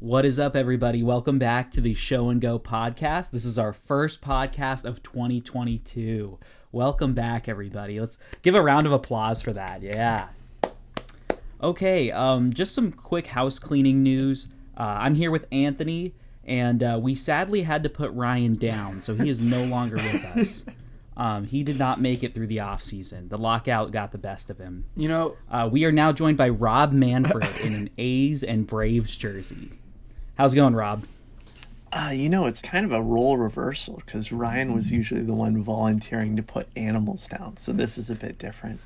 What is up, everybody? Welcome back to the Show and Go podcast. This is our first podcast of 2022. Welcome back, everybody. Let's give a round of applause for that. Yeah. Okay, just some quick house cleaning news. I'm here with Anthony, and we sadly had to put Ryan down, so he is no longer with us. He did not make it through the off season. The lockout got the best of him. You know, we are now joined by Rob Manfred in an A's and Braves jersey. How's it going, Rob? It's kind of a role reversal because Ryan was usually the one volunteering to put animals down, so this is a bit different.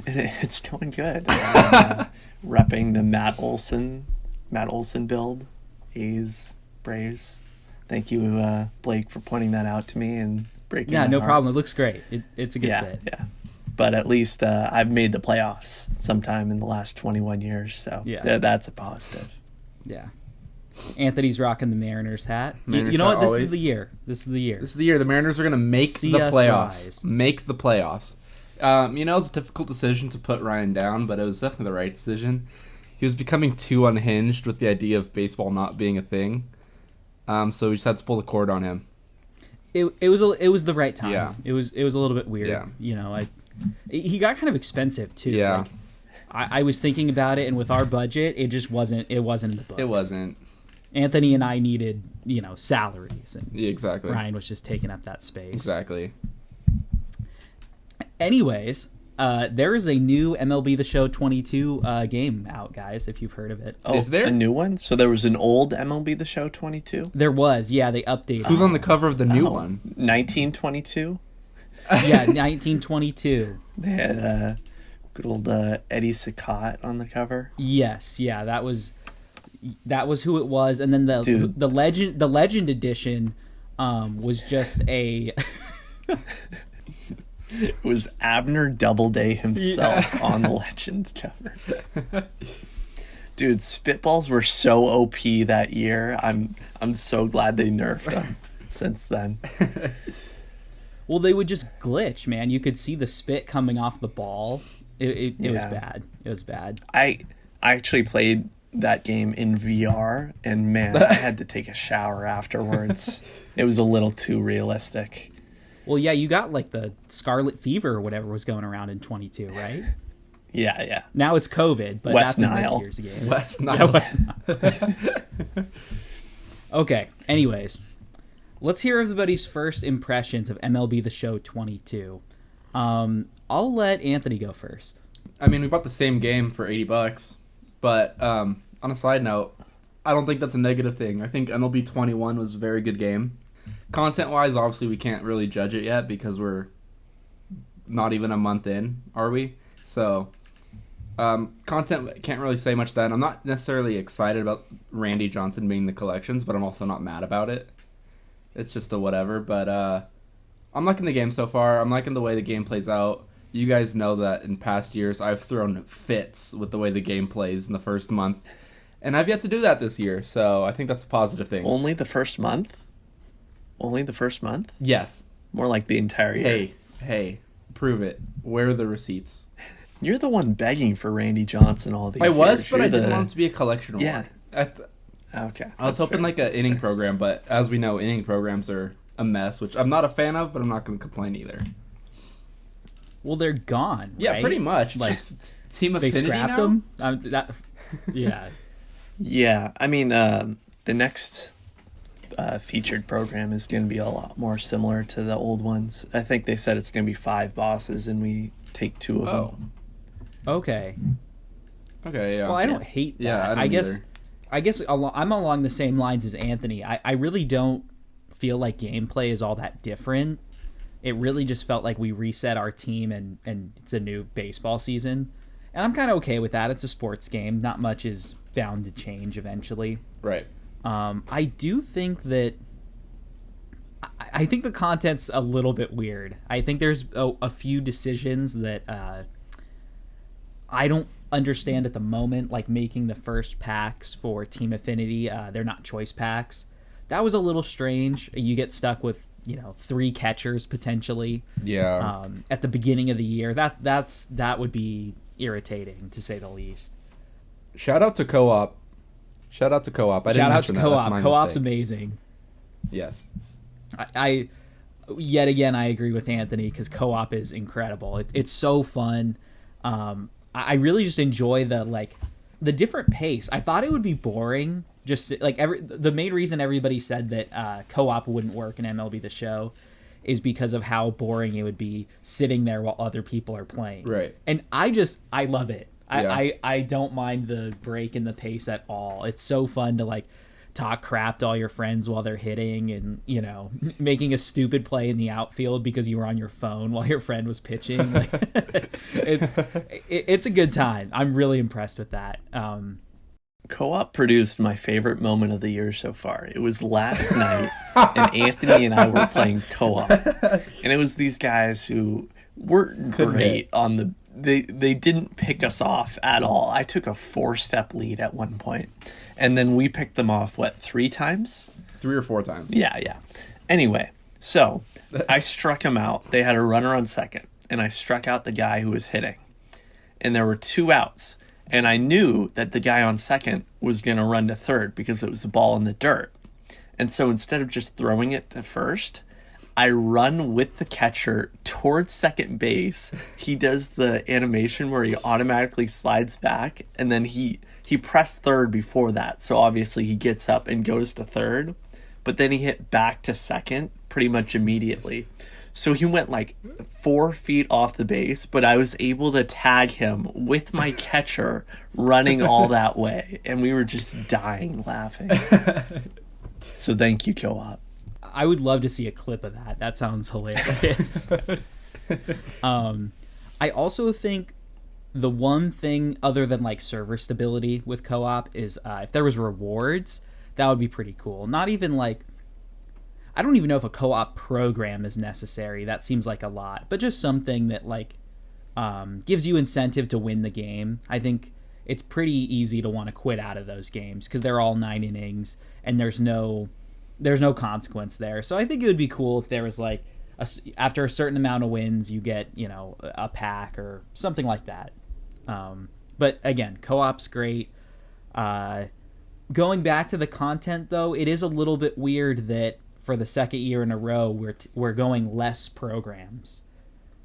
It's going good. Repping the Matt Olson build, A's, Braves. Thank you, Blake, for pointing that out to me and breaking. Yeah, no heart. problem. It looks great. It's a good fit. Yeah. But at least I've made the playoffs sometime in the last 21 years, so that's a positive. Yeah. Anthony's rocking the Mariners hat. Mariners you know what? hat This always. is the year. This is the year. This is the year the Mariners are going to make See the us playoffs. rise. Make the playoffs. It's a difficult decision to put Ryan down, but it was definitely the right decision. He was becoming too unhinged with the idea of baseball not being a thing. So we just had to pull the cord on him. It was the right time. Yeah. It was a little bit weird. Yeah. He got kind of expensive too. Yeah. I was thinking about it, and with our budget, it just wasn't in the books. It wasn't. Anthony and I needed, salaries, and Yeah, exactly. Ryan was just taking up that space. Exactly. Anyways, there is a new MLB The Show 22 game out, guys, if you've heard of it. Oh, Is there? a new one? So there was an old MLB The Show 22? There was, yeah, they updated. Who's on the cover of the new Oh, one? 1922? Yeah, 1922. They had good old Eddie Saccott on the cover. Yes, yeah, that was who it was, and then Dude. the legend edition was just a It was Abner Doubleday himself on the Legends cover. Dude, Spitballs were so OP that year. I'm so glad they nerfed them since then. well, they would just glitch, man. You could see the spit coming off the ball. It was bad. It was bad. I actually played that game in VR, and man, I had to take a shower afterwards. It was a little too realistic. Well, yeah, you got like the scarlet fever or whatever was going around in 22, right? Yeah. Now it's COVID, but West that's in Nile. this year's game. West Yeah, Nile. West Nile. Okay, anyways. Let's hear everybody's first impressions of MLB The Show 22. I'll let Anthony go first. I mean, we bought the same game for $80, but on a side note, I don't think that's a negative thing. I think MLB 21 was a very good game. Content-wise, obviously, we can't really judge it yet because we're not even a month in, are we? So, content, can't really say much then. I'm not necessarily excited about Randy Johnson being the collections, but I'm also not mad about it. It's just a whatever, but I'm liking the game so far. I'm liking the way the game plays out. You guys know that in past years, I've thrown fits with the way the game plays in the first month, and I've yet to do that this year, so I think that's a positive thing. Only the first month? Only the first month? Yes. More like the entire year. Hey, prove it. Where are the receipts? You're the one begging for Randy Johnson all these I was, years. but I You're didn't want it to be a collection award. Yeah. Okay. I was hoping like an inning program, but as we know, inning programs are a mess, which I'm not a fan of, but I'm not going to complain either. Well, they're gone, Yeah, right? pretty much. Like, just team they affinity scrapped now? them? Yeah. Yeah, I mean, the next featured program is going to be a lot more similar to the old ones. I think they said it's going to be 5 bosses, and we take 2 of them. Okay. Okay, yeah. Well, I don't hate that. Yeah, I don't I guess I'm along the same lines as Anthony. I really don't feel like gameplay is all that different. It really just felt like we reset our team and it's a new baseball season. And I'm kind of okay with that. It's a sports game. Not much is bound to change eventually. Right. I do think that I think the content's a little bit weird. I think there's a few decisions that I don't understand at the moment, like making the first packs for Team Affinity. They're not choice packs. That was a little strange. You get stuck with 3 catchers potentially. Yeah. At the beginning of the year, that would be irritating to say the least. Shout out to Co-op. Shout out to Co-op. I didn't Shout out mention to that. That's Co-op. my Co-op's mistake. amazing. Yes. I yet again I agree with Anthony because Co-op is incredible. It's so fun. I really just enjoy the different pace. I thought it would be boring. Just like the main reason everybody said that Co-op wouldn't work in MLB The Show is because of how boring it would be sitting there while other people are playing. Right. And I love it. I don't mind the break in the pace at all. It's so fun to like talk crap to all your friends while they're hitting and, you know, making a stupid play in the outfield because you were on your phone while your friend was pitching. Like, it's a good time. I'm really impressed with that. Co-op produced my favorite moment of the year so far. It was last night, and Anthony and I were playing co-op, and it was these guys who weren't great on the. They didn't pick us off at all. I took a 4-step lead at one point, and then we picked them off 3 times? 3 or 4 times. Yeah. Anyway, so I struck him out. They had a runner on second, and I struck out the guy who was hitting, and there were 2 outs. And I knew that the guy on second was going to run to third because it was the ball in the dirt. And so instead of just throwing it to first, I run with the catcher towards second base. He does the animation where he automatically slides back, and then he pressed third before that. So obviously he gets up and goes to third, but then he hit back to second pretty much immediately. So he went like 4 feet off the base, but I was able to tag him with my catcher running all that way. And we were just dying laughing. So thank you, Co-op. I would love to see a clip of that. That sounds hilarious. I also think the one thing other than like server stability with Co-op is if there was rewards, that would be pretty cool. Not even like, I don't even know if a co-op program is necessary. That seems like a lot, but just something that like gives you incentive to win the game. I think it's pretty easy to want to quit out of those games because they're all 9 innings and there's no consequence there. So I think it would be cool if there was like after a certain amount of wins you get, you know, a pack or something like that. But again, co-op's great. Going back to the content though, it is a little bit weird that for the second year in a row, we're going less programs.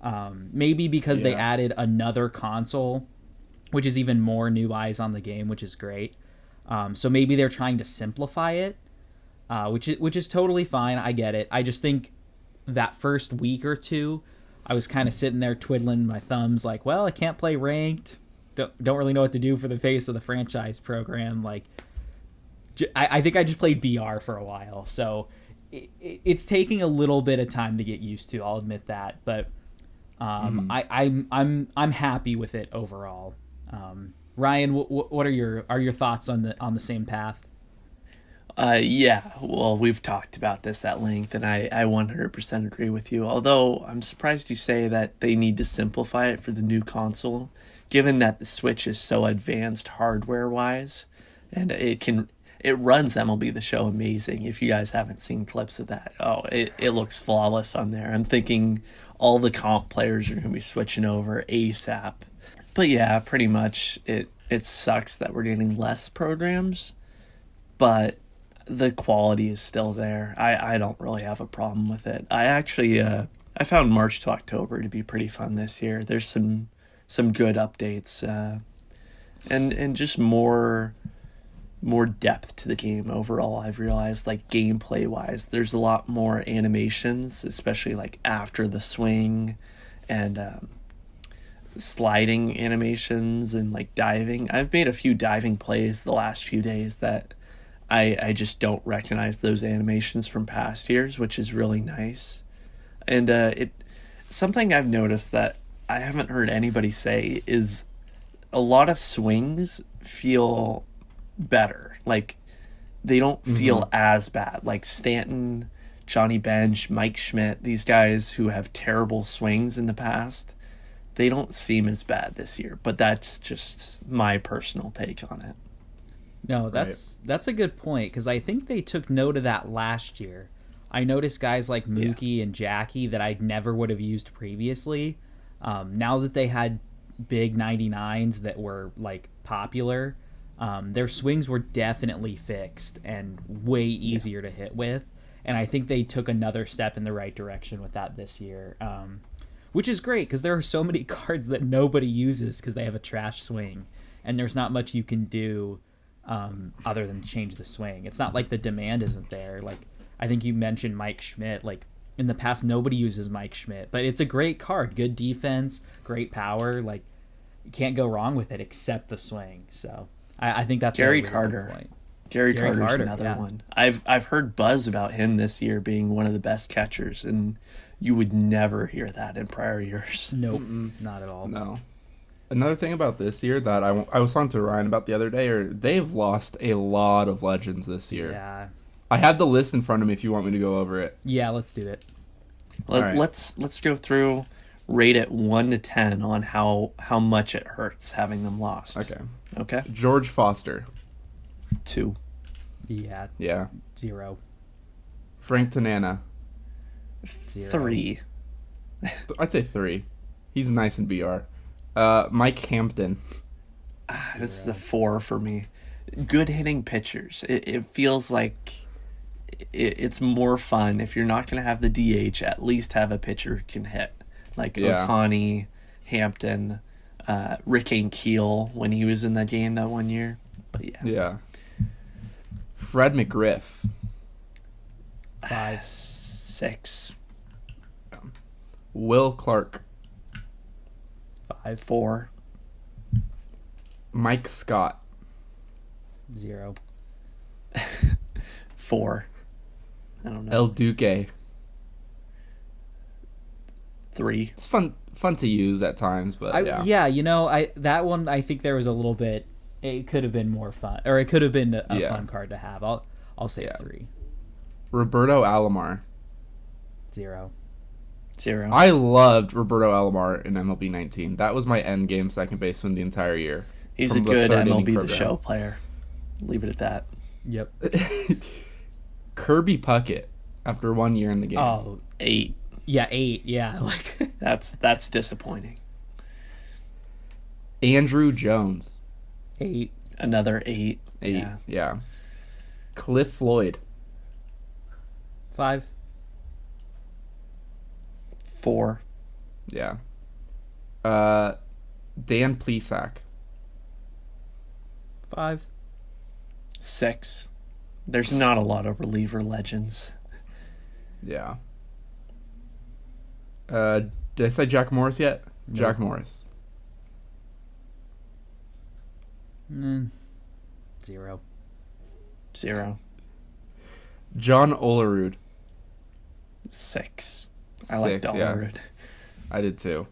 Maybe because they added another console, which is even more new eyes on the game, which is great. So maybe they're trying to simplify it, which is totally fine. I get it. I just think that first week or two, I was kind of sitting there twiddling my thumbs, like, well, I can't play ranked. Don't really know what to do for the face of the franchise program. Like, I think I just played BR for a while, so. It's taking a little bit of time to get used to. I'll admit that, but I'm happy with it overall. Ryan, what are your thoughts on the same path? Yeah, well, we've talked about this at length, and I 100% agree with you. Although I'm surprised you say that they need to simplify it for the new console, given that the Switch is so advanced hardware-wise, and it runs MLB The Show amazing. If you guys haven't seen clips of that, it looks flawless on there. I'm thinking all the comp players are going to be switching over ASAP. But yeah, pretty much it sucks that we're getting less programs, but the quality is still there. I don't really have a problem with it. I actually I found March to October to be pretty fun this year. There's some good updates and just more depth to the game overall. I've realized, like, gameplay wise, there's a lot more animations, especially like after the swing and sliding animations and like diving. I've made a few diving plays the last few days that I just don't recognize those animations from past years, which is really nice. And something I've noticed that I haven't heard anybody say is a lot of swings feel better. Like, they don't feel as bad. Like Stanton, Johnny Bench, Mike Schmidt, these guys who have terrible swings in the past, they don't seem as bad this year. But that's just my personal take on it. No, that's a good point, because I think they took note of that last year. I noticed guys like Mookie and Jackie that I never would have used previously. Now that they had big 99s that were like popular, Their swings were definitely fixed and way easier to hit with. And I think they took another step in the right direction with that this year, which is great because there are so many cards that nobody uses because they have a trash swing. And there's not much you can do other than change the swing. It's not like the demand isn't there. Like, I think you mentioned Mike Schmidt. Like, in the past, nobody uses Mike Schmidt. But it's a great card. Good defense, great power. Like, you can't go wrong with it except the swing. So I think that's Gary a really Carter. good point. Gary Carter's another yeah. one. I've heard buzz about him this year being one of the best catchers, and you would never hear that in prior years. Nope, not at all. No. Another thing about this year that I was talking to Ryan about the other day, they've lost a lot of legends this year. Yeah. I have the list in front of me if you want me to go over it. Yeah, let's do it. Right. Let's go through, rate it 1 to 10 on how much it hurts having them lost. Okay. George Foster. 2. Yeah. Yeah. 0. Frank Tanana. 0. 3. I'd say 3. He's nice in BR. Mike Hampton. This is a 4 for me. Good hitting pitchers. It feels like it's more fun if you're not going to have the DH. At least have a pitcher who can hit, like Ohtani, Hampton, Rick Ankiel when he was in that game that one year. But yeah. Fred McGriff. 5. 6. Will Clark. 5. 4. Mike Scott. 0. 4. I don't know. El Duque. 3. It's fun to use at times, but yeah. Yeah, you know, that one I think there was a little bit. It could have been more fun, or it could have been a fun card to have. I'll say 3. Roberto Alomar. 0. 0. I loved Roberto Alomar in MLB 19. That was my end game second baseman the entire year. He's a from the good third inning MLB The program. Show player. Leave it at that. Yep. Kirby Puckett after 1 year in the game. Oh, 8. yeah, 8. Yeah, like That's disappointing. Andrew Jones. 8. Another 8. 8. Yeah. Cliff Floyd. 5. 4. Yeah. Dan Plesac. 5. 6. There's not a lot of reliever legends. Yeah. Did I say Jack Morris yet? No. Jack Morris. 0. 0. John Olerud. 6. I like 6, yeah. Dollarwood. I did too.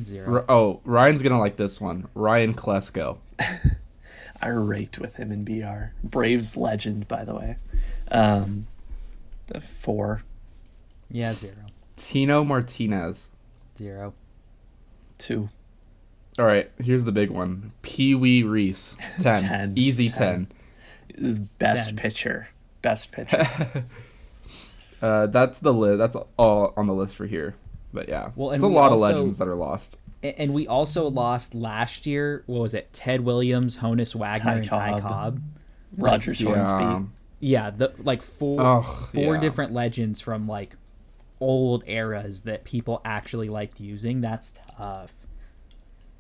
0. Ryan's gonna like this one. Ryan Klesko. I raked with him in BR. Braves legend, by the way. The 4. Yeah, 0. Tino Martinez. 0. 2. All right, here's the big one. Pee Wee Reese. 10. 10. Easy 10. 10. His best 10. pitcher. Best pitcher. That's the list. That's all on the list for here. But yeah, Well, and it's a we lot also- of legends that are lost. And we also lost last year. What was it? Ted Williams, Honus Wagner, and Ty Cobb. Rogers Hornsby. Yeah, four yeah. different legends from like old eras that people actually liked using. That's tough.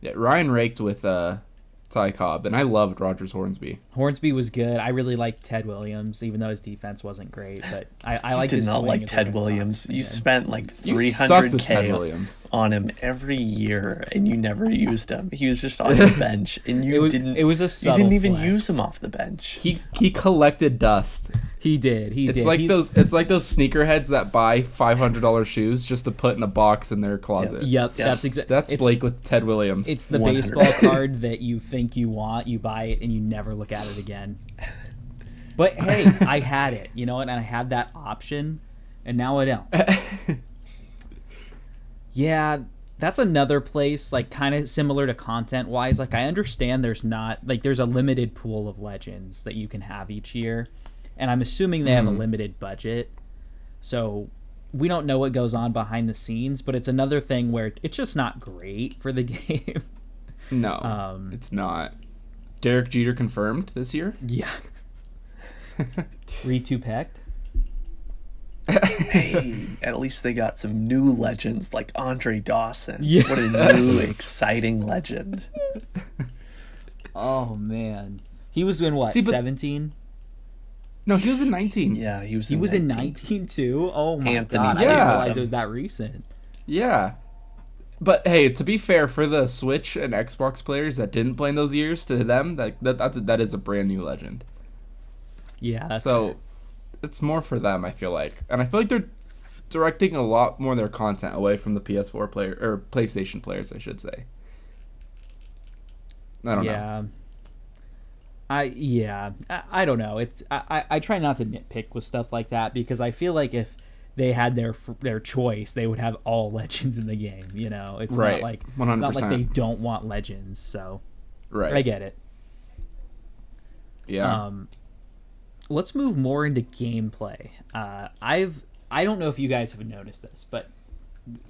Yeah, Ryan raked with Ty Cobb, and I loved Rogers Hornsby. Hornsby was good. I really liked Ted Williams, even though his defense wasn't great. But I You liked did his not swing like as a Ted Red Williams. Sox You fan. spent like You sucked with Ted 300K Williams. on him every year, and you never used him. He was just on the bench, and you didn't. It was a You subtle didn't even flex. use him off the bench. He collected dust. He did. He It's did. like He's- those sneakerheads that buy $500 shoes just to put in a box in their closet. Yep, Yeah. that's exactly. That's Blake with Ted Williams. It's the 100. baseball card that you think you want, you buy it, and you never look at it again. But hey, I had it, you know, and I had that option, and now I don't. Yeah, that's another place, like, kind of similar to content-wise. Like, I understand there's a limited pool of legends that you can have each year, and I'm assuming they have a limited budget. So we don't know what goes on behind the scenes, but it's another thing where it's just not great for the game. No, it's not. Derek Jeter confirmed this year. Yeah. 3-2 pecked. Hey, at least they got some new legends like Andre Dawson. Yeah. What a new, exciting legend. Oh, man. He was in what, 17? No, he was in 19. Yeah, he was He in was 19. in 19 too? Oh my Anthony god, I Yeah. didn't realize it was that recent. Yeah. But hey, to be fair, for the Switch and Xbox players that didn't play in those years, to them, that is a brand new legend. Yeah, that's So it's more for them, I feel like. And I feel like they're directing a lot more of their content away from the PS4 player, or PlayStation players, I should say. I don't know. I don't know. I try not to nitpick with stuff like that because I feel like if they had their choice, they would have all legends in the game. You know, it's Right. not like 100%. it's not like they don't want legends. So Right. I get it. Yeah. Let's move more into gameplay. I don't know if you guys have noticed this, but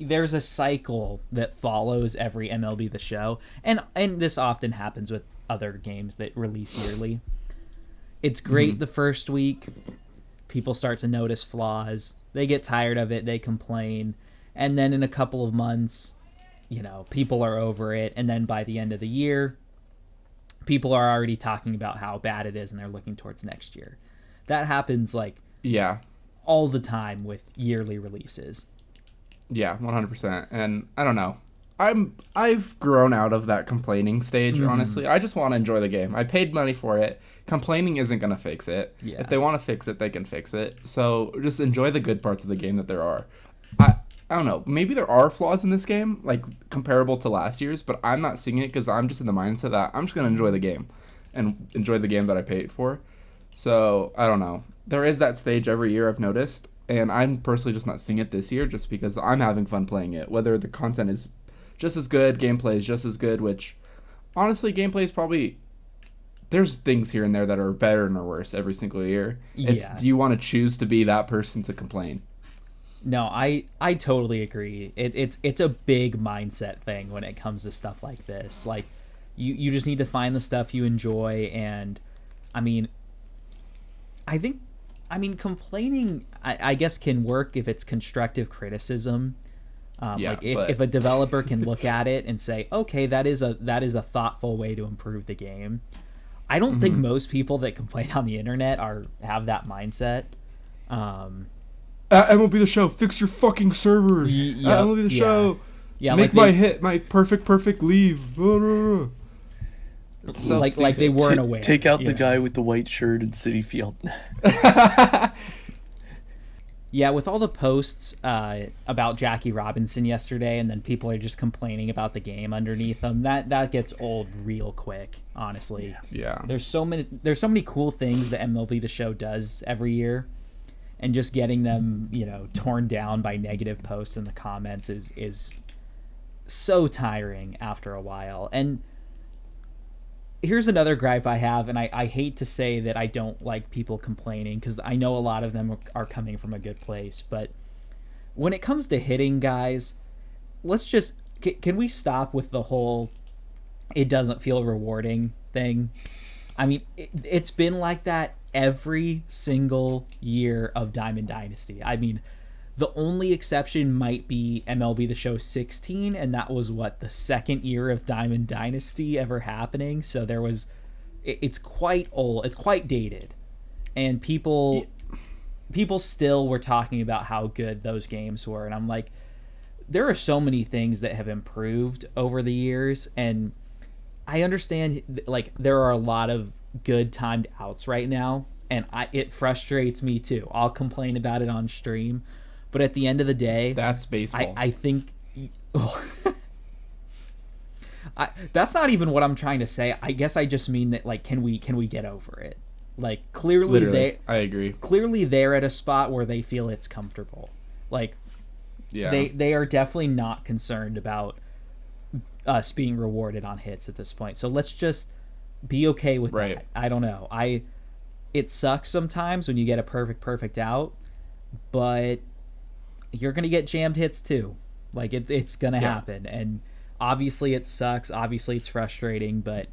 there's a cycle that follows every MLB The Show, and this often happens with other games that release yearly. It's great the first week. People start to notice flaws. They get tired of it. They complain. And then in a couple of months, you know, people are over it. And then by the end of the year, people are already talking about how bad it is and they're looking towards next year. That happens like Yeah. all the time with yearly releases. Yeah, 100%. And I don't know. I've grown out of that complaining stage, honestly. I just want to enjoy the game. I paid money for it. Complaining isn't going to fix it. Yeah. If they want to fix it, they can fix it. So just enjoy the good parts of the game that there are. I don't know. Maybe there are flaws in this game, like comparable to last year's, but I'm not seeing it because I'm just in the mindset that I'm just going to enjoy the game and enjoy the game that I paid for. So I don't know. There is that stage every year I've noticed, and I'm personally just not seeing it this year just because I'm having fun playing it. Whether the content is just as good, gameplay is just as good, which honestly, gameplay is probably, there's things here and there that are better and or worse every single year. It's, do you want to choose to be that person to complain? No, I totally agree. It's a big mindset thing when it comes to stuff like this. Like, you just need to find the stuff you enjoy, and I mean, complaining, I guess, can work if it's constructive criticism. Like if a developer can look at it and say, okay, that is a thoughtful way to improve the game. I don't think most people that complain on the internet have that mindset. MLB The Show, fix your fucking servers. MLB The Show, make my perfect leave. So like they weren't aware. Take out the guy with the white shirt in City Field. Yeah, with all the posts about Jackie Robinson yesterday, and then people are just complaining about the game underneath them, that gets old real quick, honestly. Yeah. There's so many cool things that MLB The Show does every year, and just getting them, you know, torn down by negative posts in the comments is so tiring after a while. And here's another gripe I have, and I hate to say that I don't like people complaining because I know a lot of them are coming from a good place, but when it comes to hitting, guys, let's just can we stop with the whole it doesn't feel rewarding thing? I mean, it's been like that every single year of Diamond Dynasty. I mean, the only exception might be MLB The Show 16, and that was, the second year of Diamond Dynasty ever happening. So it's quite old. It's quite dated. And people still were talking about how good those games were. And I'm like, there are so many things that have improved over the years. And I understand, like, there are a lot of good timed outs right now. And it frustrates me, too. I'll complain about it on stream. But at the end of the day, that's baseball. I think that's not even what I'm trying to say. I guess I just mean that, like, can we get over it? Like, clearly I agree. Clearly they're at a spot where they feel it's comfortable. Like, they are definitely not concerned about us being rewarded on hits at this point. So let's just be okay with that. I don't know. It sucks sometimes when you get a perfect out, but you're going to get jammed hits too. Like, it's going to happen. And obviously it sucks. Obviously it's frustrating, but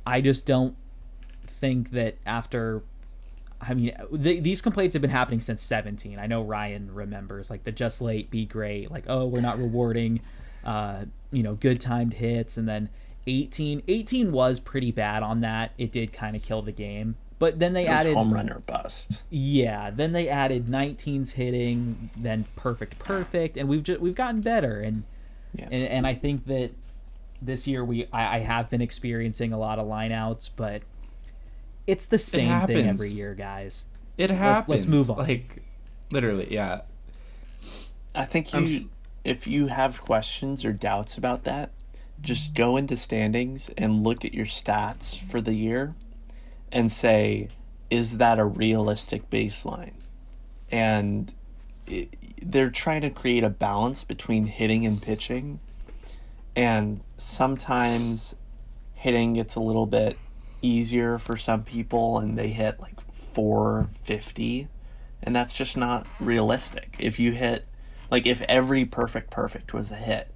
I just don't think that after, I mean, these complaints have been happening since 17. I know Ryan remembers, like, the just late, be great, like, oh, we're not rewarding, good timed hits. And then 18 was pretty bad on that. It did kind of kill the game. But then they added home run or bust. Yeah. Then they added 19s hitting, then perfect, and we've gotten better. And I think that this year I have been experiencing a lot of lineouts, but it's the same thing every year, guys. It happens. Let's move on. Like, literally, yeah. I think if you have questions or doubts about that, just go into standings and look at your stats for the year and say, is that a realistic baseline? And they're trying to create a balance between hitting and pitching. And sometimes hitting gets a little bit easier for some people and they hit like 450, and that's just not realistic. If you hit, like, if every perfect was a hit,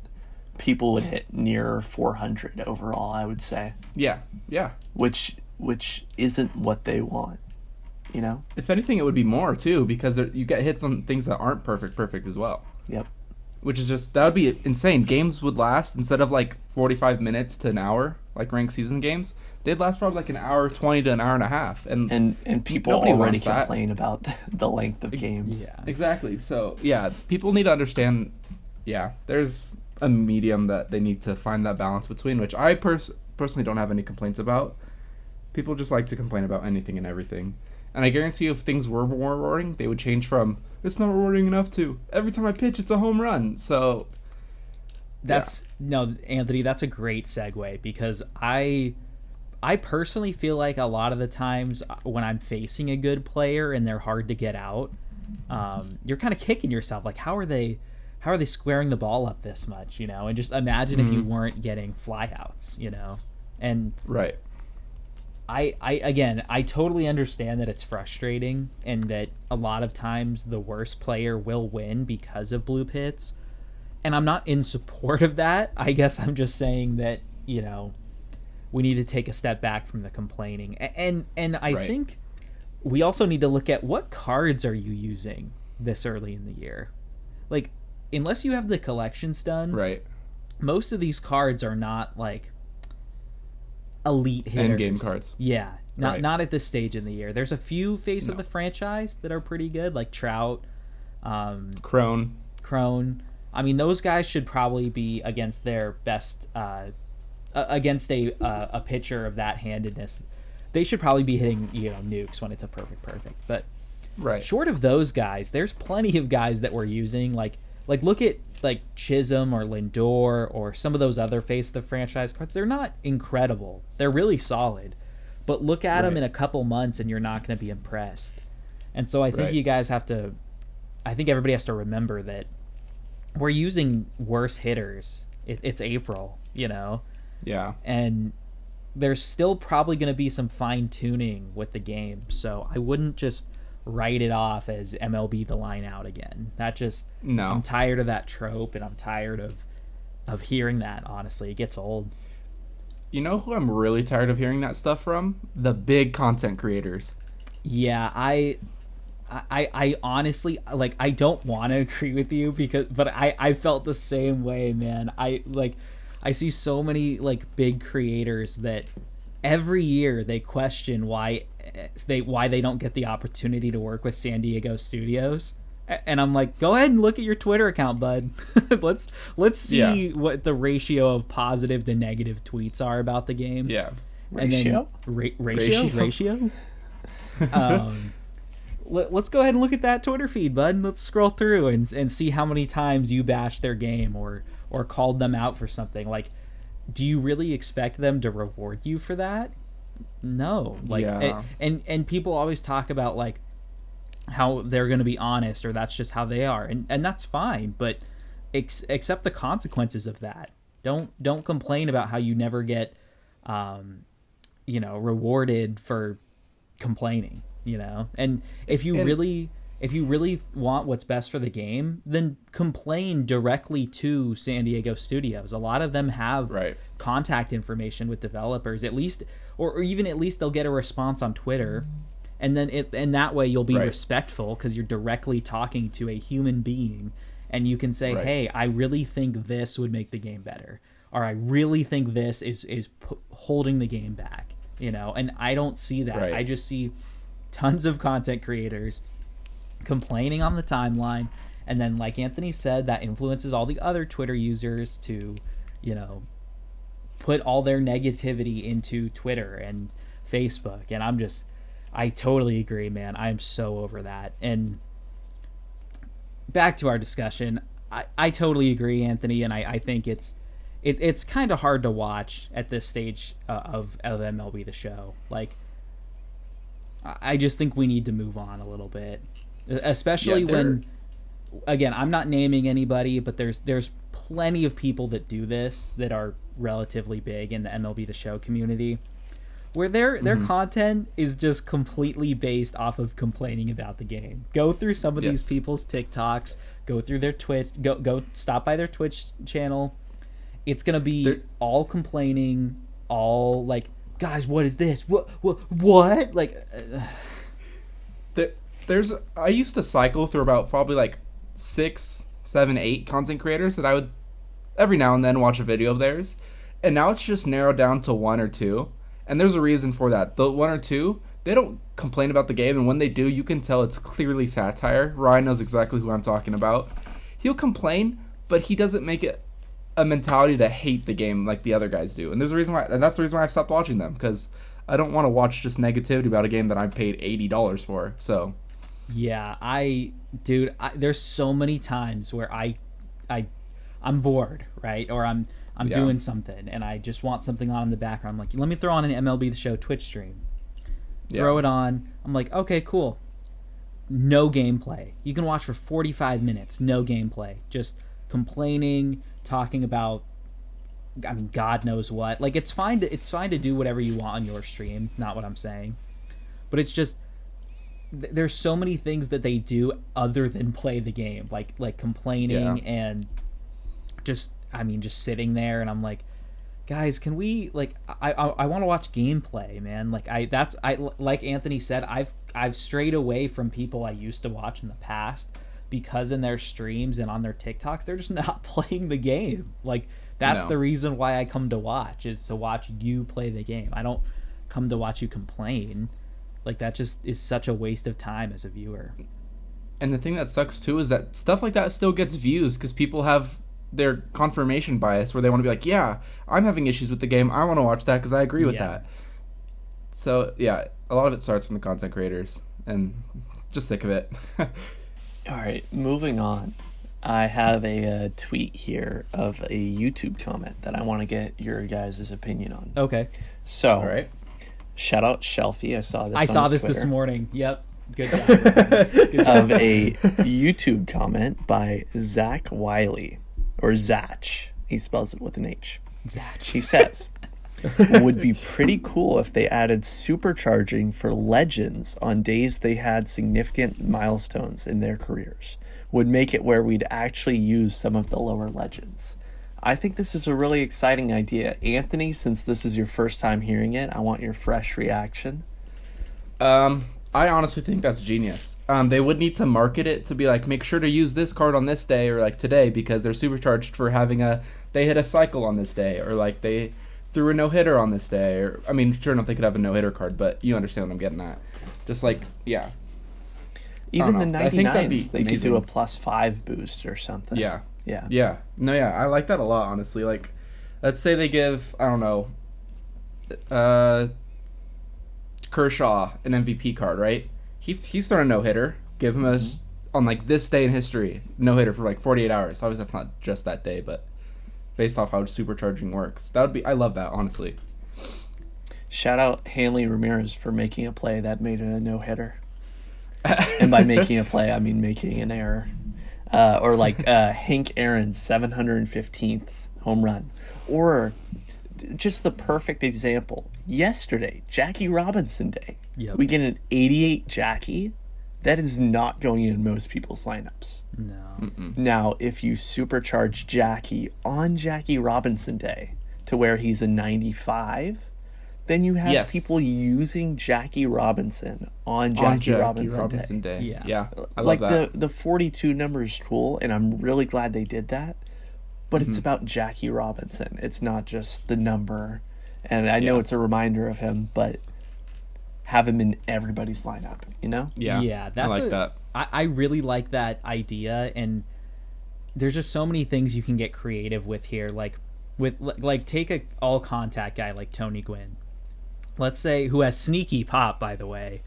people would hit near 400 overall, I would say. Yeah. Which isn't what they want, you know? If anything, it would be more too, because you get hits on things that aren't perfect as well. Yep. Which is just, that would be insane. Games would last, instead of like 45 minutes to an hour, like ranked season games, they'd last probably like an hour 20 to an hour and a half. And people already complain about the length of games. Yeah. Exactly. So, yeah, people need to understand, there's a medium that they need to find that balance between, which I personally don't have any complaints about. People just like to complain about anything and everything. And I guarantee you, if things were more rewarding, they would change from, it's not rewarding enough, to, every time I pitch, it's a home run. So, no, Anthony, that's a great segue, because I personally feel like a lot of the times when I'm facing a good player and they're hard to get out, you're kind of kicking yourself. Like, how are they squaring the ball up this much, And just imagine if you weren't getting flyouts, And right. I totally understand that it's frustrating and that a lot of times the worst player will win because of blue pits. And I'm not in support of that. I guess I'm just saying that, we need to take a step back from the complaining. And I think we also need to look at, what cards are you using this early in the year? Like, unless you have the collections done, right, most of these cards are not like elite hitters. End game cards. Yeah. Not at this stage in the year. There's a few face of the franchise that are pretty good, like Trout, Crone. I mean, those guys should probably be against their best, against a pitcher of that handedness. They should probably be hitting, nukes when it's a perfect. But short of those guys, there's plenty of guys that we're using. Like look at like Chisholm or Lindor or some of those other face of the franchise cards. They're not incredible. They're really solid. But look at them in a couple months and you're not going to be impressed. And so I think you guys have to, I think everybody has to remember that we're using worse hitters. It's April, Yeah. And there's still probably going to be some fine tuning with the game. So I wouldn't just write it off as MLB the line out again. No. I'm tired of that trope, and I'm tired of hearing that, honestly. It gets old. You know who I'm really tired of hearing that stuff from? The big content creators. Yeah, I honestly, like, I don't want to agree with you, but I felt the same way, man. I see so many like big creators that every year they question why they don't get the opportunity to work with San Diego studios. And I'm like, go ahead and look at your Twitter account, bud. let's see what the ratio of positive to negative tweets are about the game. Yeah. Ratio? Ratio? Let's go ahead and look at that Twitter feed, bud. Let's scroll through and see how many times you bashed their game or called them out for something. Like, do you really expect them to reward you for that? No. Like, and people always talk about like how they're going to be honest, or that's just how they are, and that's fine, but accept the consequences of that. Don't complain about how you never get rewarded for complaining, and if you really want what's best for the game, then complain directly to San Diego studios. A lot of them have contact information with developers, at least, or even at least they'll get a response on Twitter, and then and that way you'll be Right. respectful because you're directly talking to a human being, and you can say, Right. hey, I really think this would make the game better, or I really think this is holding the game back, and I don't see that. Right. I just see tons of content creators complaining on the timeline, and then, like Anthony said, that influences all the other Twitter users to put all their negativity into Twitter and Facebook. And I totally agree, man. I'm so over that. And back to our discussion, I totally agree, Anthony, and I think it's kind of hard to watch at this stage of MLB The Show. Like, I just think we need to move on a little bit, especially when, again, I'm not naming anybody, but there's plenty of people that do this that are relatively big in the MLB The Show community, where their content is just completely based off of complaining about the game. Go through some of these people's TikToks, go through their Twitch, go stop by their Twitch channel. It's gonna be all complaining, all like, guys, what is this? What? Like, I used to cycle through about probably like 6, 7, 8 content creators that I would every now and then watch a video of theirs, and now it's just narrowed down to 1 or 2. And there's a reason for that. The 1 or 2, they don't complain about the game, and when they do, you can tell it's clearly satire. Ryan knows exactly who I'm talking about. He'll complain, but he doesn't make it a mentality to hate the game like the other guys do. And there's a reason why, and that's the reason why I've stopped watching them, because I don't want to watch just negativity about a game that I paid $80 for. So yeah, there's so many times where I'm bored, right? Or I'm doing something and I just want something on in the background. I'm like, let me throw on an MLB The Show Twitch stream. Throw it on. I'm like, okay, cool. No gameplay. You can watch for 45 minutes. No gameplay. Just complaining, talking about, I mean, God knows what. Like, it's fine to do whatever you want on your stream. Not what I'm saying, but it's just there's so many things that they do other than play the game, like complaining and just sitting there. And I'm like, guys, can we, like, I want to watch gameplay, man. Like, like Anthony said, I've strayed away from people I used to watch in the past because in their streams and on their TikToks, they're just not playing the game. Like, that's the reason why I come to watch, is to watch you play the game. I don't come to watch you complain. Like, that just is such a waste of time as a viewer. And the thing that sucks too is that stuff like that still gets views because people have their confirmation bias where they want to be like, yeah, I'm having issues with the game, I want to watch that because I agree with that. So yeah, a lot of it starts from the content creators, and just sick of it. All right, moving on. I have a tweet here of a YouTube comment that I want to get your guys' opinion on. Okay. So, All right. Shout out Shelfie. I saw this this morning. Yep. Good job. Good job. Of a YouTube comment by Zach Wiley, or Zach. He spells it with an H. Zach. He says, would be pretty cool if they added supercharging for legends on days they had significant milestones in their careers. Would make it where we'd actually use some of the lower legends. I think this is a really exciting idea. Anthony, since this is your first time hearing it, I want your fresh reaction. I honestly think that's genius. They would need to market it to be like, make sure to use this card on this day, or like today, because they're supercharged for they hit a cycle on this day, or like they threw a no-hitter on this day, or, I mean, sure enough, they could have a no-hitter card, but you understand what I'm getting at. Just like, yeah. Even the 99s, they could do a +5 boost or something. Yeah. Yeah. Yeah. No, yeah, I like that a lot, honestly. Like, let's say they give, I don't know, Kershaw an MVP card, right? He's thrown a no-hitter. Give him on like this day in history, no-hitter for like 48 hours. Obviously, that's not just that day, but based off how supercharging works, I love that, honestly. Shout out Hanley Ramirez for making a play that made it a no-hitter. And by making a play, I mean making an error. Or like Hank Aaron's 715th home run. Or just the perfect example. Yesterday, Jackie Robinson Day. Yep. We get an 88 Jackie. That is not going in most people's lineups. No. Mm-mm. Now, if you supercharge Jackie on Jackie Robinson Day to where he's a 95, then you have Yes. people using Jackie Robinson on Jackie Robinson Day. Yeah. I love Like that. the 42 number is cool, and I'm really glad they did that. But Mm-hmm. it's about Jackie Robinson. It's not just the number. And I know Yeah. it's a reminder of him, but have him in everybody's lineup, you know? Yeah. that's I like that. I really like that idea, and there's just so many things you can get creative with here. Like take a all contact guy like Tony Gwynn, let's say, who has sneaky pop, by the way.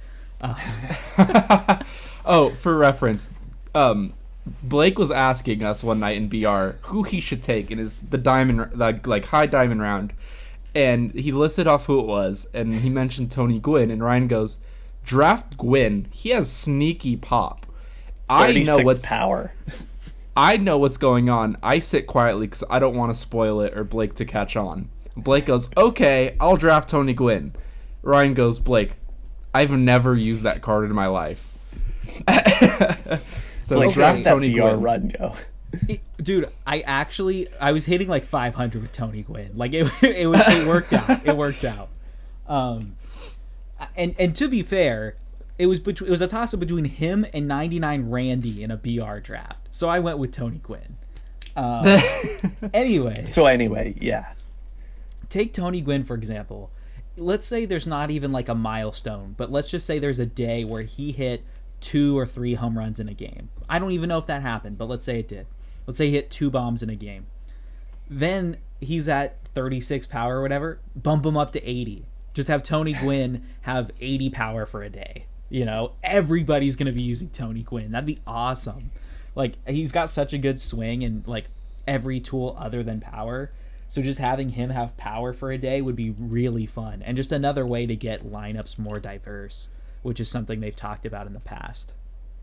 Oh, for reference, Blake was asking us one night in BR who he should take in the high diamond round, and he listed off who it was, and he mentioned Tony Gwynn, and Ryan goes, "Draft Gwynn. He has sneaky pop." 36 power. I know what's going on. I sit quietly because I don't want to spoil it or Blake to catch on. Blake goes, "Okay, I'll draft Tony Gwynn." Ryan goes, "Blake, I've never used that card in my life." So Like, draft that Tony BR Gwynn. run go. Dude, I was hitting like 500 with Tony Gwynn. Like it worked out. It worked out. And to be fair, it was a toss up between him and 99 Randy in a BR draft. So I went with Tony Gwynn. Anyway, Yeah. take Tony Gwynn for example. Let's say there's not even like a milestone, but let's just say there's a day where he hit 2 or 3 home runs in a game. I don't even know if that happened, but let's say it did. Let's say he hit 2 bombs in a game. Then he's at 36 power or whatever. Bump him up to 80. Just have Tony Gwynn have 80 power for a day. You know, everybody's going to be using Tony Gwynn. That'd be awesome. Like, he's got such a good swing and like every tool other than power. So just having him have power for a day would be really fun. And just another way to get lineups more diverse, which is something they've talked about in the past.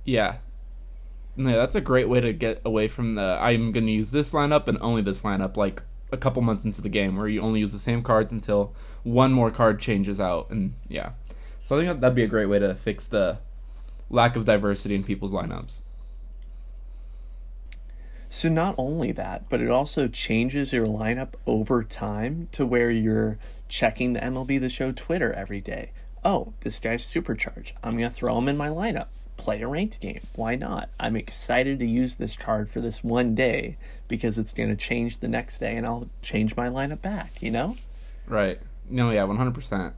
Yeah. No, that's a great way to get away from the I'm going to use this lineup and only this lineup, like a couple months into the game where you only use the same cards until one more card changes out. And yeah. So I think that'd be a great way to fix the lack of diversity in people's lineups. So not only that, but it also changes your lineup over time to where you're checking the MLB The Show Twitter every day. Oh, this guy's supercharged. I'm going to throw him in my lineup. Play a ranked game. Why not? I'm excited to use this card for this one day because it's going to change the next day and I'll change my lineup back, you know? Right. No, yeah, 100%.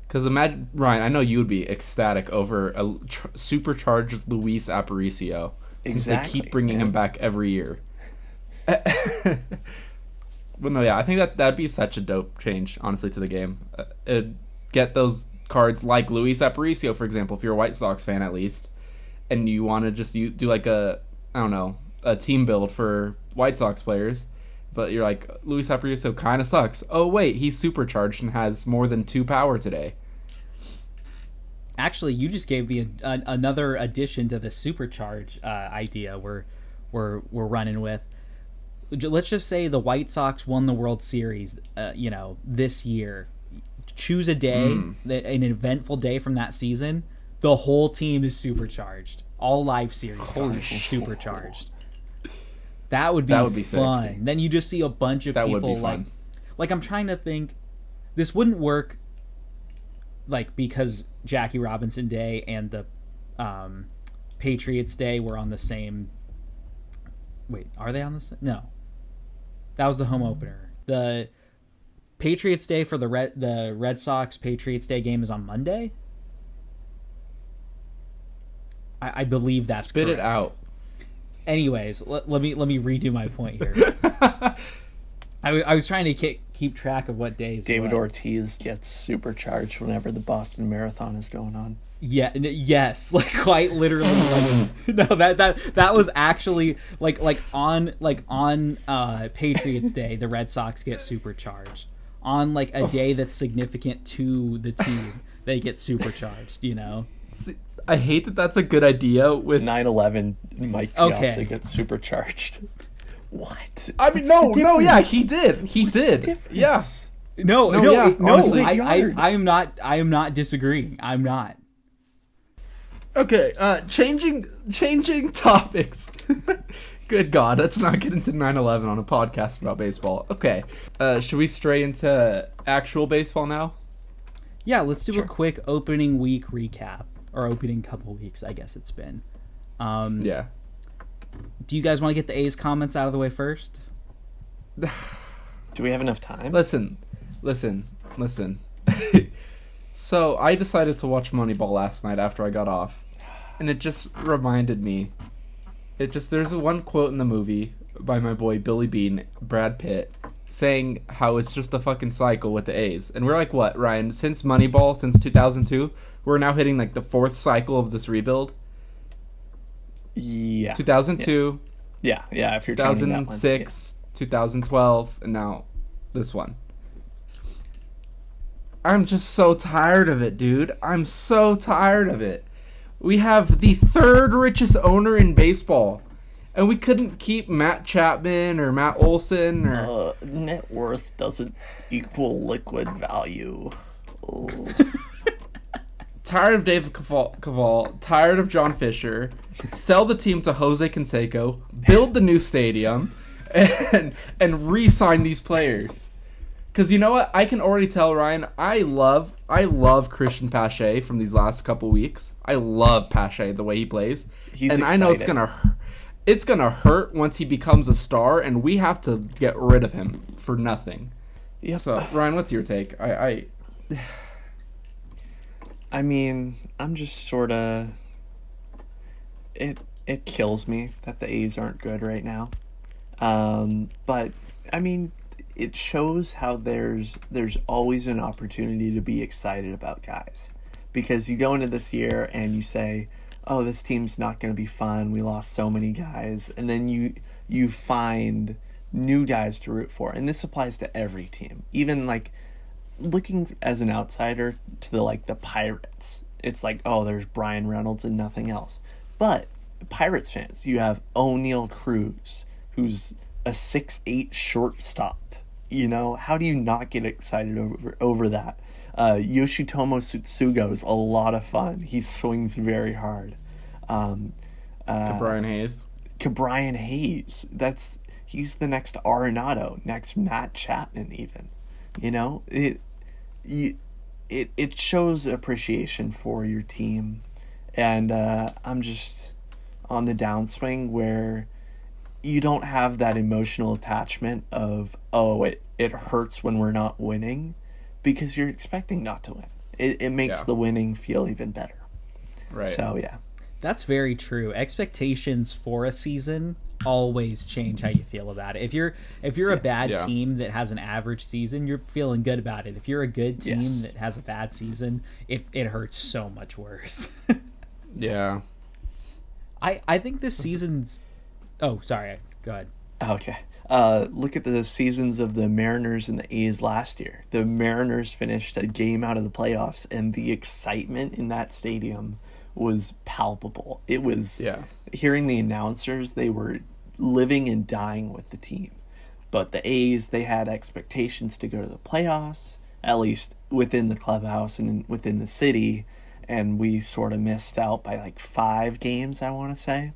Because imagine, Ryan, I know you would be ecstatic over a supercharged Luis Aparicio. Since they keep bringing him back every year. But no, yeah, I think that'd be such a dope change, honestly, to the game. Get those cards like Luis Aparicio, for example, if you're a White Sox fan at least, and you want to just do like a team build for White Sox players, but you're like, Luis Aparicio kind of sucks. Oh, wait, he's supercharged and has more than 2 power today. Actually, you just gave me another addition to the supercharge idea we're running with. Let's just say the White Sox won the World Series, this year. Choose a day, an eventful day from that season. The whole team is supercharged. All live series guys supercharged. That would be fun. Sick. Then you just see a bunch of that people would be fun. Like I'm trying to think. This wouldn't work. Like because Jackie Robinson Day and the Patriots Day were on the same. Wait, are they on the same? No, that was the home opener. The Patriots Day for the Red Sox Patriots Day game is on Monday. I believe that's Spit correct. It out. Anyways, let me redo my point here. I was trying to keep track of what days. David Ortiz gets supercharged whenever the Boston Marathon is going on. Yeah. Yes. Like quite literally. No. That was actually like on Patriots Day, the Red Sox get supercharged. On like a day that's significant to the team, they get supercharged. You know. See, I hate that. That's a good idea. With 9/11, Mike Piazza gets supercharged. What? I mean, no, yeah, he did. Yeah. No, honestly, I am not disagreeing. I'm not. Okay, changing topics. Good God, let's not get into 9/11 on a podcast about baseball. Okay, should we stray into actual baseball now? Yeah, let's do Sure. a quick opening week recap, or opening couple weeks, I guess it's been. Yeah. Do you guys want to get the A's comments out of the way first? Do we have enough time? Listen. So I decided to watch Moneyball last night after I got off, and it just reminded me. There's one quote in the movie by my boy Billy Bean, Brad Pitt, saying how it's just a fucking cycle with the A's. And we're like, what, Ryan? Since Moneyball, since 2002, we're now hitting like the fourth cycle of this rebuild. Yeah. 2002, Yeah. If you're counting that one. 2006, 2012, and now this one. I'm just so tired of it, dude. I'm so tired of it. We have the third richest owner in baseball, and we couldn't keep Matt Chapman or Matt Olson or... Net worth doesn't equal liquid value. Tired of David Cavall, tired of John Fisher, sell the team to Jose Canseco, build the new stadium, and re-sign these players. Because you know what? I can already tell, Ryan, I love Christian Pache from these last couple weeks. I love Pache, the way he plays. He's and excited. I know it's gonna hurt once he becomes a star, and we have to get rid of him for nothing. Yep. So, Ryan, what's your take? I mean, I'm just sort of... It kills me that the A's aren't good right now. But, I mean, it shows how there's always an opportunity to be excited about guys. Because you go into this year and you say, oh, this team's not going to be fun. We lost so many guys. And then you find new guys to root for. And this applies to every team. Even, like, looking as an outsider to the Pirates, it's like, oh, there's Brian Reynolds and nothing else. But Pirates fans, you have O'Neal Cruz, who's a 6'8" shortstop. You know, how do you not get excited over that? Yoshitomo Tsutsugo is a lot of fun. He swings very hard. Brian Hayes. Brian Hayes. He's the next Arenado, next Matt Chapman even. You know, it shows appreciation for your team, and I'm just on the downswing where you don't have that emotional attachment of, oh, it hurts when we're not winning, because you're expecting not to win. It makes the winning feel even better. Right. So yeah. That's very true. Expectations for a season always change how you feel about it. If you're a bad team that has an average season, you're feeling good about it. If you're a good team that has a bad season, it hurts so much worse. Yeah. I think this season's... Oh, sorry. Go ahead. Okay. Look at the seasons of the Mariners and the A's last year. The Mariners finished a game out of the playoffs, and the excitement in that stadium was palpable. It was hearing the announcers, they were living and dying with the team. But the A's, they had expectations to go to the playoffs, at least within the clubhouse and within the city, and we sort of missed out by like 5 games, I want to say.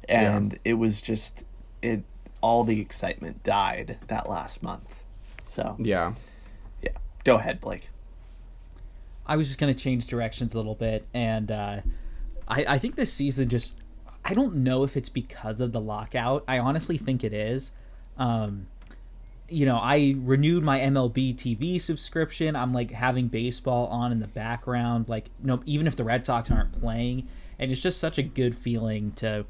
And it was just all the excitement died that last month. So yeah. Go ahead, Blake. I was just going to change directions a little bit, and I think this season just... I don't know if it's because of the lockout. I honestly think it is. You know, I renewed my MLB TV subscription. I'm, like, having baseball on in the background, like, even if the Red Sox aren't playing, and it's just such a good feeling to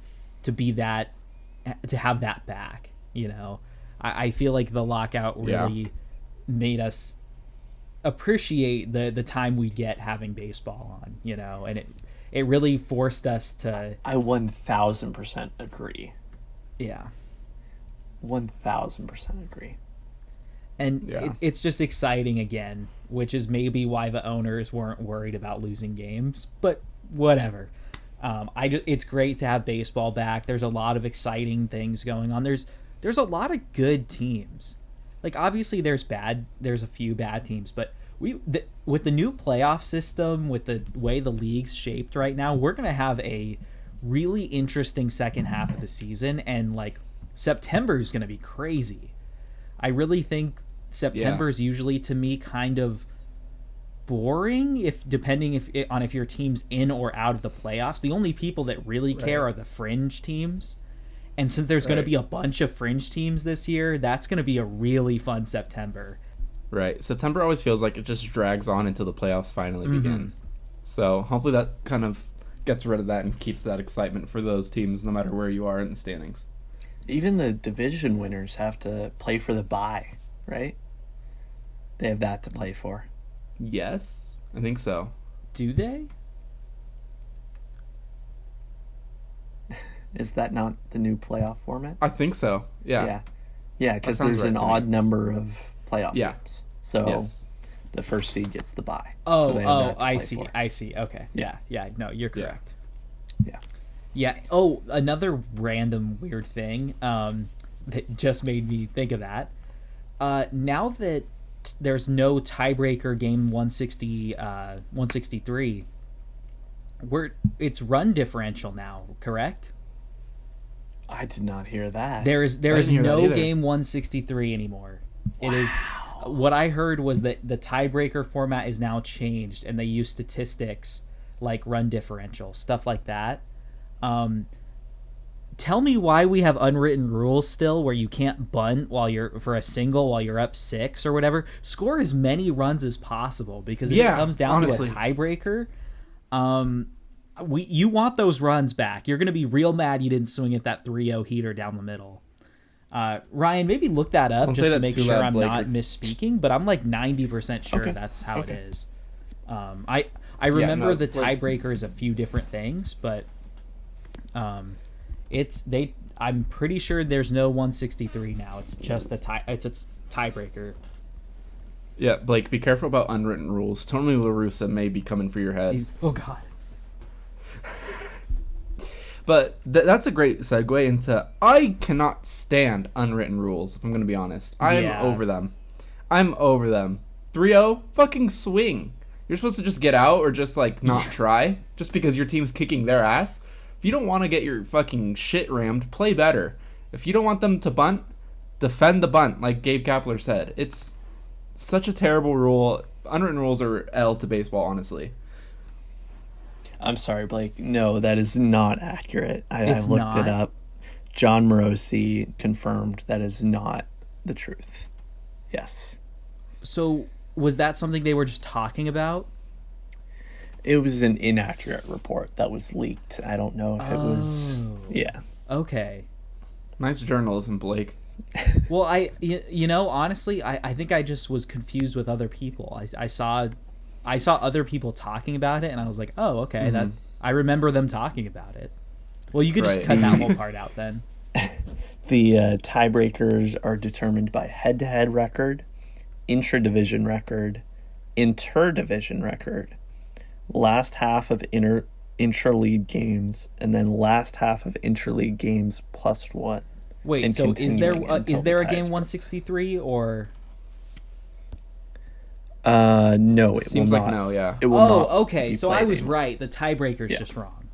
have that back, you know. I feel like the lockout really made us appreciate the time we get having baseball on, you know, and it really forced us to... I 1000% agree. Yeah. 1000% agree. And it's just exciting again, which is maybe why the owners weren't worried about losing games, but whatever. It's great to have baseball back. There's a lot of exciting things going on. There's a lot of good teams. Like, obviously there's a few bad teams, but with the new playoff system, with the way the league's shaped right now, we're going to have a really interesting second half of the season, and like September is going to be crazy. I really think September is usually, to me, kind of boring if your team's in or out of the playoffs. The only people that really care are the fringe teams. And since there's going to be a bunch of fringe teams this year, that's going to be a really fun September. Right. September always feels like it just drags on until the playoffs finally begin. So hopefully that kind of gets rid of that and keeps that excitement for those teams no matter where you are in the standings. Even the division winners have to play for the bye, right? They have that to play for. Yes, I think so. Do they? Is that not the new playoff format? I think so. Yeah. Yeah, because That sounds there's right an to me. odd number of playoff games. So Yes. the first seed gets the bye. Oh, So they have that to I play see. for. I see. Okay. Yeah. Yeah. No, you're correct. Yeah. Yeah. Oh, another random weird thing that just made me think of that. Now that there's no tiebreaker game 163, it's run differential now, correct? I did not hear that. There is didn't hear that no either. game 163 anymore. It is what I heard was that the tiebreaker format is now changed and they use statistics like run differential, stuff like that. Tell me why we have unwritten rules still where you can't bunt for a single while you're up 6 or whatever. Score as many runs as possible, because if it comes down honestly. to a tiebreaker, you want those runs back. You're going to be real mad you didn't swing at that 3-0 heater down the middle. Ryan, maybe look that up Don't just say to that make too sure loud, I'm Blake. not misspeaking, but I'm like 90% sure Okay. that's how Okay. it is. I remember no, the like- tiebreaker is a few different things, but I'm pretty sure there's no 163 now. It's just a tiebreaker. Yeah, Blake, be careful about unwritten rules. Tony La Russa may be coming for your head. Oh god. But that's a great segue into I cannot stand unwritten rules, if I'm going to be honest. I'm Yeah. over them. 3-0, fucking swing. You're supposed to just get out or just, like, not try just because your team's kicking their ass. If you don't want to get your fucking shit rammed, play better. If you don't want them to bunt, defend the bunt, like Gabe Kapler said. It's such a terrible rule. Unwritten rules are L to baseball, honestly. I'm sorry, Blake. No, that is not accurate. I It's looked not? it up. John Morosi confirmed that is not the truth. Yes. So was that something they were just talking about? It was an inaccurate report that was leaked. I don't know if it was... Yeah. Okay. Nice journalism, Blake. Well, honestly, I think I just was confused with other people. I saw other people talking about it, and I was like, oh, okay, that I remember them talking about it. Well, you could just Right. cut that whole part out then. The tiebreakers are determined by head-to-head record, intra-division record, inter-division record, last half of intra-league games, and then last half of intra-league games plus one. Wait, And so is there continuing until a the game ties 163 or? No, it Seems will like not. no, yeah. It will not Oh, okay. be So I played was anymore. right. The tiebreaker's Yeah. just wrong.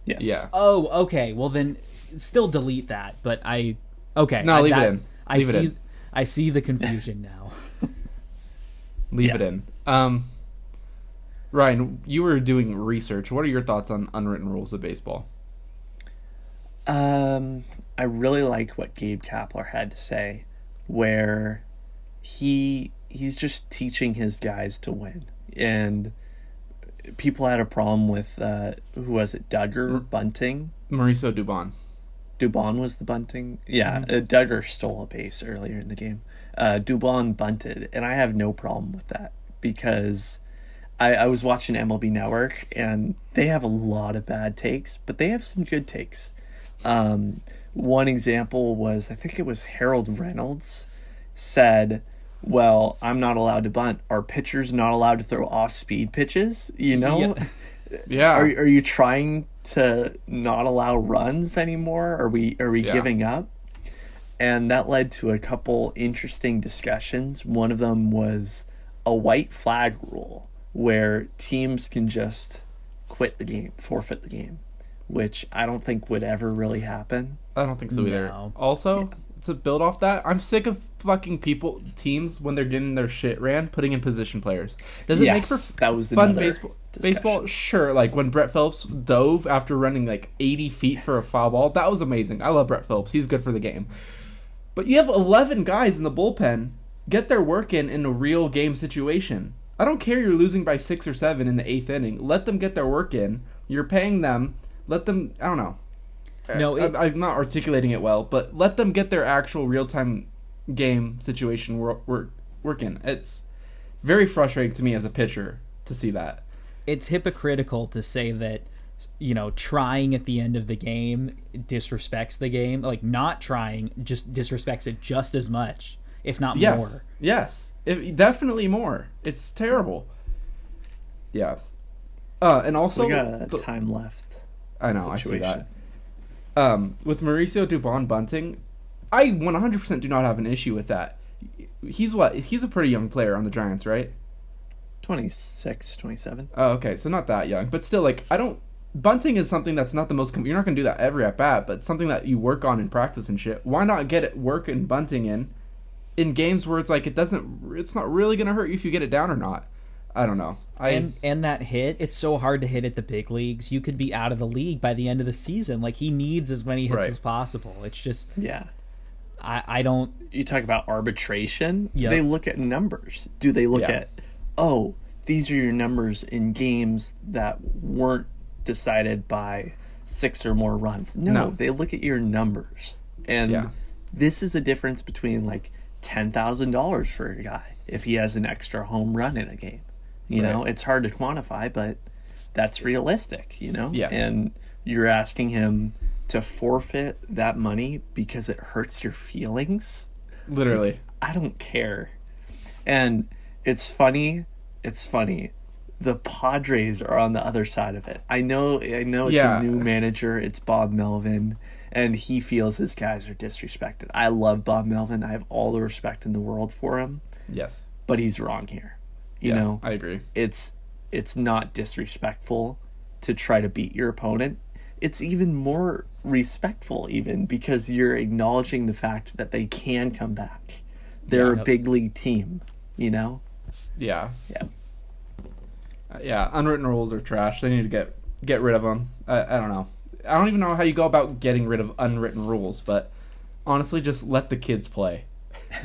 Yes. Yeah. Oh, okay. Well, then still delete that. But okay. No, leave it in. I Leave it see. in. I see the confusion now. Leave Yeah. it in. Ryan, you were doing research. What are your thoughts on unwritten rules of baseball? I really liked what Gabe Kapler had to say, where he's just teaching his guys to win. And people had a problem with who was it? Duggar bunting. Mauricio Dubon. Dubon was the bunting. Yeah, Duggar stole a base earlier in the game. Dubon bunted, and I have no problem with that because I was watching MLB Network, and they have a lot of bad takes, but they have some good takes. One example was, I think it was Harold Reynolds said, well, I'm not allowed to bunt. Are pitchers not allowed to throw off-speed pitches? You know? Yeah. Yeah. Are you trying to not allow runs anymore? Are we Yeah. giving up? And that led to a couple interesting discussions. One of them was a white flag rule where teams can just quit the game, forfeit the game, which I don't think would ever really happen. I don't think so either. No. Also, to build off that, I'm sick of fucking teams when they're getting their shit ran, putting in position players. Does it make for that was fun another baseball? discussion. Baseball, sure. Like when Brett Phillips dove after running like 80 feet for a foul ball, that was amazing. I love Brett Phillips. He's good for the game. But you have 11 guys in the bullpen. Get their work in a real game situation. I don't care you're losing by 6 or 7 in the 8th inning. Let them get their work in. You're paying them. Let them, I don't know. No, I'm not articulating it well, but let them get their actual real-time game situation working. It's very frustrating to me as a pitcher to see that. It's hypocritical to say that, trying at the end of the game disrespects the game. Like, not trying just disrespects it just as much, if not more. Yes, definitely more. It's terrible. Yeah. And also... We got time left. I know, situation. I see that. With Mauricio Dubon bunting, I 100% do not have an issue with that. He's a pretty young player on the Giants, right? 26, 27. Oh, okay, so not that young, but still, like, bunting is something that's not the most, you're not going to do that every at bat, but something that you work on in practice and shit. Why not get it work and bunting in games where it's like, it's not really going to hurt you if you get it down or not? I don't know. And that hit, it's so hard to hit at the big leagues. You could be out of the league by the end of the season. Like, he needs as many hits as possible. It's just... Yeah. I don't... You talk about arbitration. Yep. They look at numbers. Do they look at, these are your numbers in games that weren't decided by 6 or more runs? No. They look at your numbers. And this is a difference between, like, $10,000 for a guy if he has an extra home run in a game. You know, it's hard to quantify, but that's realistic, Yeah. And you're asking him to forfeit that money because it hurts your feelings? Literally. Like, I don't care. And it's funny. The Padres are on the other side of it. I know it's a new manager. It's Bob Melvin, and he feels his guys are disrespected. I love Bob Melvin. I have all the respect in the world for him. Yes. But he's wrong here. You know, I agree. It's not disrespectful to try to beat your opponent. It's even more respectful, because you're acknowledging the fact that they can come back. They're a big league team, Yeah. Yeah. Unwritten rules are trash. They need to get rid of them. I don't know. I don't even know how you go about getting rid of unwritten rules, but honestly, just let the kids play.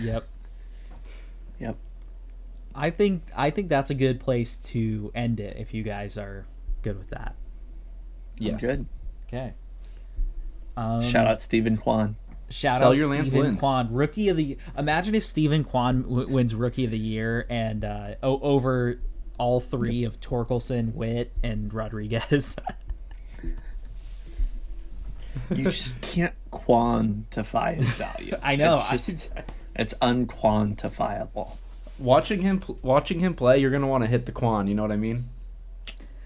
Yep. Yep. I think that's a good place to end it if you guys are good with that. Yes. I'm good. Okay. Shout out Stephen Kwan. Shout out Stephen Kwan, Rookie of the... Imagine if Stephen Kwan wins Rookie of the Year and over all three of Torkelson, Witt, and Rodriguez. You just can't quantify his value. I know. It's unquantifiable. Watching him play, you're gonna want to hit the Quan. You know what I mean?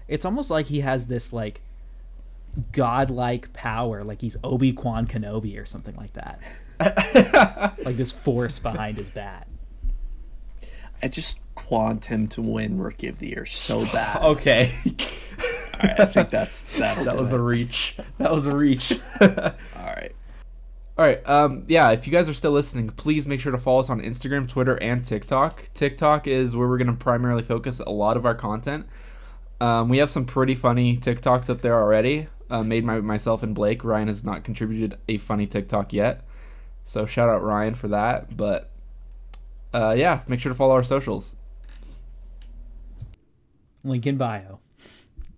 It's almost like he has this like godlike power, like he's Obi-Wan Kenobi or something like that. Like this force behind his bat. I just want him to win Rookie of the Year so bad. Okay. All right, I think that was a reach. That was a reach. All right. Yeah, if you guys are still listening, please make sure to follow us on Instagram, Twitter, and TikTok. TikTok is where we're going to primarily focus a lot of our content. We have some pretty funny TikToks up there already, made by myself and Blake. Ryan has not contributed a funny TikTok yet, so shout out Ryan for that. But yeah, make sure to follow our socials. Link in bio.